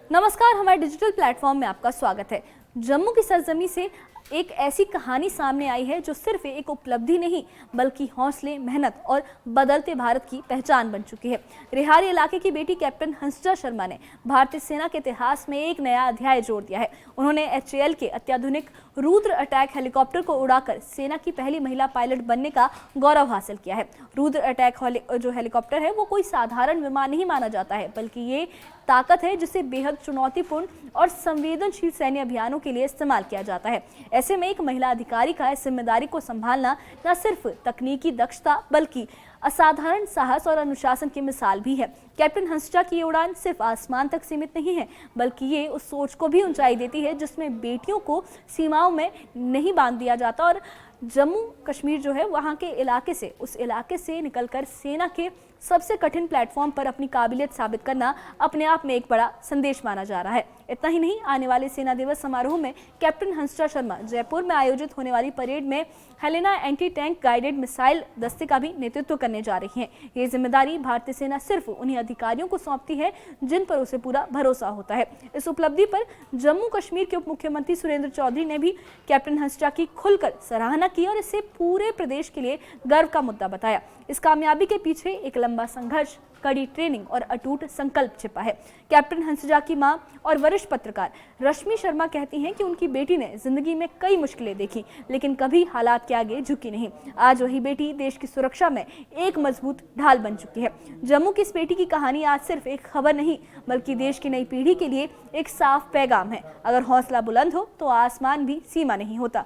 नमस्कार, हमारे digital platform में आपका स्वागत है। जम्मू की सरजमी से एक ऐसी कहानी सामने आई है जो सिर्फ एक उपलब्धि नहीं बल्कि हौसले, मेहनत और बदलते भारत की पहचान बन चुकी है। रेहारी इलाके की बेटी कैप्टन हंसजा शर्मा ने भारतीय सेना के इतिहास में एक नया अध्याय जोड़ दिया है। उन्होंने HAL के अत्याधुनिक रुद्र अटैक हेलीकॉप्टर को उड़ाकर सेना की पहली महिला पायलट बनने का गौरव हासिल किया है। रुद्र अटैक जो हेलीकॉप्टर है वो कोई साधारण विमान नहीं माना जाता है, बल्कि ये ताकत है जिसे बेहद चुनौतीपूर्ण और संवेदनशील सैन्य अभियानों के लिए इस्तेमाल किया जाता है। ऐसे में एक महिला अधिकारी का इस जिम्मेदारी को संभालना न सिर्फ तकनीकी दक्षता बल्कि असाधारण साहस और अनुशासन की मिसाल भी है। कैप्टन हंसजा की ये उड़ान सिर्फ आसमान तक सीमित नहीं है, बल्कि ये उस सोच को भी ऊंचाई देती है जिसमें बेटियों को सीमाओं में नहीं बांध दिया जाता और जम्मू कश्मीर जो है वहाँ के इलाके से उस इलाके से निकलकर सेना के सबसे कठिन प्लेटफॉर्म पर अपनी काबिलियत साबित करना अपने आप में एक बड़ा संदेश माना जा रहा है। इतना ही नहीं, आने वाले सेना दिवस समारोह में कैप्टन हंसजा शर्मा जयपुर में आयोजित होने वाली परेड में Helena anti tank guided missile दस्ते का भी नेतृत्व करने जा रही हैं। ये जिम्मेदारी भारतीय सेना सिर्फ उन्हीं अधिकारियों को सौंपती है जिन पर उसे पूरा भरोसा होता है। इस उपलब्धि पर जम्मू कश्मीर के उप मुख्यमंत्री सुरेंद्र चौधरी ने भी कैप्टन हंसजा की खुलकर सराहना की और इसे पूरे प्रदेश के लिए गर्व का मुद्दा बताया। इस कामयाबी के पीछे एक लंबा संघर्ष, कड़ी ट्रेनिंग और अटूट संकल्प छिपा है। कैप्टन हंसजा की मां और वरिष्ठ पत्रकार रश्मि शर्मा कहती हैं कि उनकी बेटी ने जिंदगी में कई मुश्किलें देखी, लेकिन कभी हालात के आगे झुकी नहीं। आज वही बेटी देश की सुरक्षा में एक मजबूत ढाल बन चुकी है। जम्मू की इस बेटी की कहानी आज सिर्फ एक खबर नहीं बल्कि देश की नई पीढ़ी के लिए एक साफ पैगाम है। अगर हौसला बुलंद हो तो आसमान भी सीमा नहीं होता।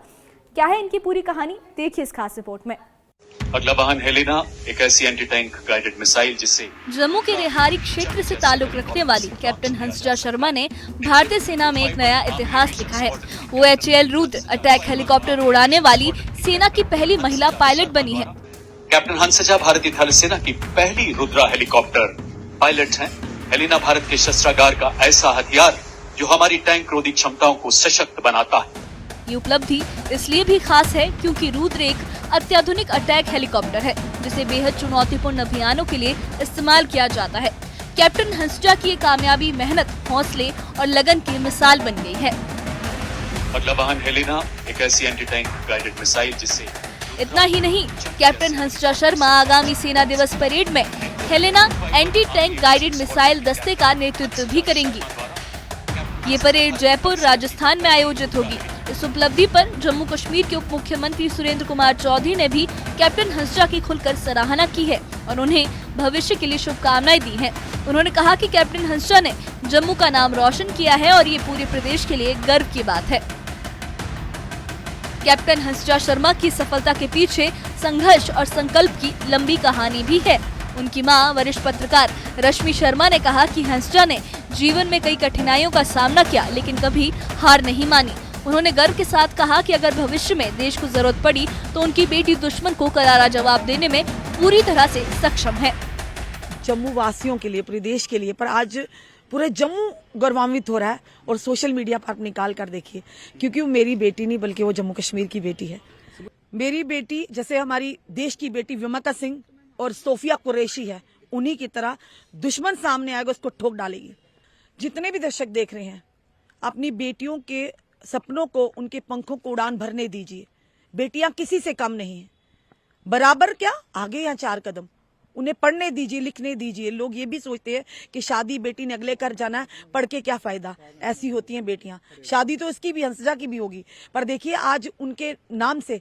क्या है इनकी पूरी कहानी, देखिए इस खास रिपोर्ट में। अगला वाहन हेलेना, एक ऐसी एंटी टैंक गाइडेड मिसाइल जिससे जम्मू के रेहारी क्षेत्र से ताल्लुक रखने वाली कैप्टन हंसजा शर्मा ने भारतीय सेना में एक नया इतिहास लिखा है। वो HAL रुद्र अटैक हेलीकॉप्टर उड़ाने वाली सेना की पहली महिला पायलट बनी है। कैप्टन हंसजा भारतीय थल सेना की पहली रुद्रा हेलीकॉप्टर पायलट हैं। हेलेना भारत के शस्त्रागार का ऐसा हथियार जो हमारी टैंक रोधी क्षमताओं को सशक्त बनाता है। ये उपलब्धि इसलिए भी खास है क्योंकि रुद्र एक अत्याधुनिक अटैक हेलीकॉप्टर है जिसे बेहद चुनौतीपूर्ण अभियानों के लिए इस्तेमाल किया जाता है। कैप्टन हंसजा की ये कामयाबी मेहनत, हौसले और लगन की मिसाल बन गई है। अगला वाहन हेलेना, एक ऐसी एंटी टैंक गाइडेड मिसाइल जिससे इतना ही नहीं, कैप्टन हंसजा शर्मा आगामी सेना दिवस परेड में Helena anti tank guided missile दस्ते का नेतृत्व भी करेंगी। ये परेड जयपुर, राजस्थान में आयोजित होगी। इस उपलब्धि पर जम्मू कश्मीर के उप मुख्यमंत्री सुरेंद्र कुमार चौधरी ने भी कैप्टन हंसजा की खुलकर सराहना की है और उन्हें भविष्य के लिए शुभकामनाएं दी हैं। उन्होंने कहा कि कैप्टन हंसजा ने जम्मू का नाम रोशन किया है और ये पूरे प्रदेश के लिए गर्व की बात है। कैप्टन हंसजा शर्मा की सफलता के पीछे संघर्ष और संकल्प की लंबी कहानी भी है। उनकी मां वरिष्ठ पत्रकार रश्मि शर्मा ने कहा कि हंसजा ने जीवन में कई कठिनाइयों का सामना किया लेकिन कभी हार नहीं मानी। उन्होंने गर्व के साथ कहा कि अगर भविष्य में देश को जरूरत पड़ी तो उनकी बेटी दुश्मन को करारा जवाब देने में पूरी तरह से सक्षम है। जम्मू वासियों के लिए, पूरे देश के लिए, पर आज पूरे जम्मू गौरवान्वित हो रहा है। और सोशल मीडिया पर आप निकाल कर देखिए, क्योंकि वो मेरी बेटी नहीं बल्कि वो जम्मू कश्मीर की बेटी है। मेरी बेटी जैसे हमारी देश की बेटी विमका सिंह और सोफिया कुरैशी है, उन्हीं की तरह दुश्मन सामने आएगा उसको ठोक डालेगी। जितने भी दर्शक देख रहे हैं, अपनी बेटियों के सपनों को, उनके पंखों को उड़ान भरने दीजिए। बेटियां किसी से कम नहीं है, बराबर क्या आगे या 4 कदम। उन्हें पढ़ने दीजिए, लिखने दीजिए। लोग ये भी सोचते हैं कि शादी बेटी ने अगले घर जाना है, पढ़ के क्या फायदा। ऐसी होती हैं बेटियां। शादी तो इसकी भी, हंसजा की भी होगी, पर देखिए आज उनके नाम से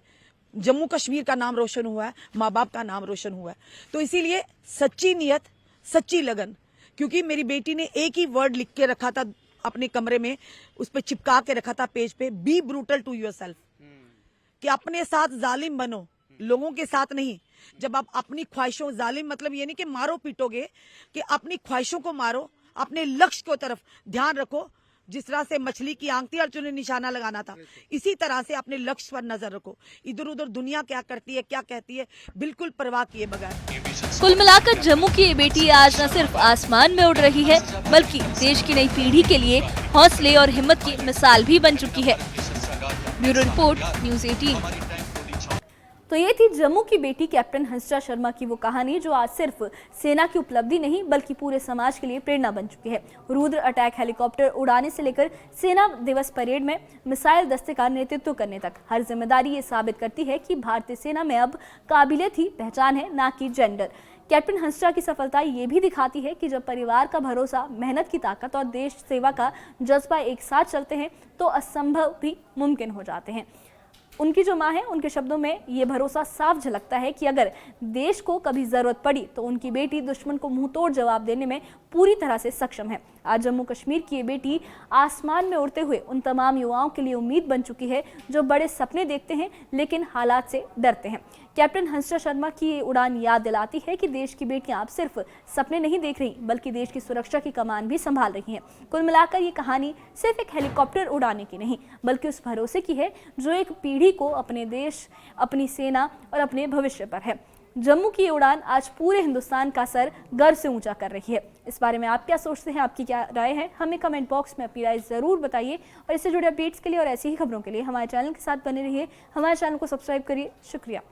जम्मू कश्मीर का नाम रोशन हुआ है, माँ बाप का नाम रोशन हुआ है। तो इसीलिए सच्ची नीयत, सच्ची लगन, क्योंकि मेरी बेटी ने एक ही वर्ड लिख के रखा था अपने कमरे में, उस पर चिपका के रखा था पेज पे, बी ब्रूटल टू योरसेल्फ, कि अपने साथ जालिम बनो, लोगों के साथ नहीं। जब आप अपनी ख्वाहिशों, जालिम मतलब ये नहीं कि मारो पीटोगे, कि अपनी ख्वाहिशों को मारो, अपने लक्ष्य को तरफ ध्यान रखो। जिस तरह से मछली की आंख थी और उन्हें निशाना लगाना था, इसी तरह से अपने लक्ष्य पर नजर रखो। इधर उधर दुनिया क्या करती है, क्या कहती है, बिल्कुल परवाह किए बगैर। कुल मिलाकर जम्मू की ये बेटी आज न सिर्फ आसमान में उड़ रही है बल्कि देश की नई पीढ़ी के लिए हौसले और हिम्मत की मिसाल भी बन चुकी है। Bureau report, news 18। तो ये थी जम्मू की बेटी कैप्टन हंसराज शर्मा की वो कहानी जो आज सिर्फ सेना की उपलब्धि नहीं बल्कि पूरे समाज के लिए प्रेरणा बन चुकी है। रुद्र अटैक हेलीकॉप्टर उड़ाने से लेकर सेना दिवस परेड में मिसाइल दस्ते का नेतृत्व करने तक हर जिम्मेदारी ये साबित करती है कि भारतीय सेना में अब काबिलियत ही पहचान है, ना कि जेंडर। कैप्टन हंसराज की सफलता ये भी दिखाती है कि जब परिवार का भरोसा, मेहनत की ताकत और देश सेवा का जज्बा एक साथ चलते हैं तो असंभव भी मुमकिन हो जाते हैं। उनकी जो मां है, उनके शब्दों में ये भरोसा साफ झलकता है कि अगर देश को कभी जरूरत पड़ी तो उनकी बेटी दुश्मन को मुंहतोड़ जवाब देने में पूरी तरह से सक्षम है। आज जम्मू कश्मीर की ये बेटी आसमान में उड़ते हुए उन तमाम युवाओं के लिए उम्मीद बन चुकी है जो बड़े सपने देखते हैं लेकिन हालात से डरते हैं। कैप्टन हंसराज शर्मा की ये उड़ान याद दिलाती है कि देश की बेटियां अब सिर्फ सपने नहीं देख रही बल्कि देश की सुरक्षा की कमान भी संभाल रही हैं। कुल मिलाकर ये कहानी सिर्फ एक हेलीकॉप्टर उड़ाने की नहीं बल्कि उस भरोसे की है जो एक पीढ़ी को अपने देश, अपनी सेना और अपने भविष्य पर है। जम्मू की उड़ान आज पूरे हिंदुस्तान का सर गर्व से ऊंचा कर रही है। इस बारे में आप क्या सोचते हैं, आपकी क्या राय है, हमें कमेंट बॉक्स में अपनी राय जरूर बताइए। और इससे जुड़े अपडेट्स के लिए और ऐसी ही खबरों के लिए हमारे चैनल के साथ बने रहिए। हमारे चैनल को सब्सक्राइब करिए। शुक्रिया।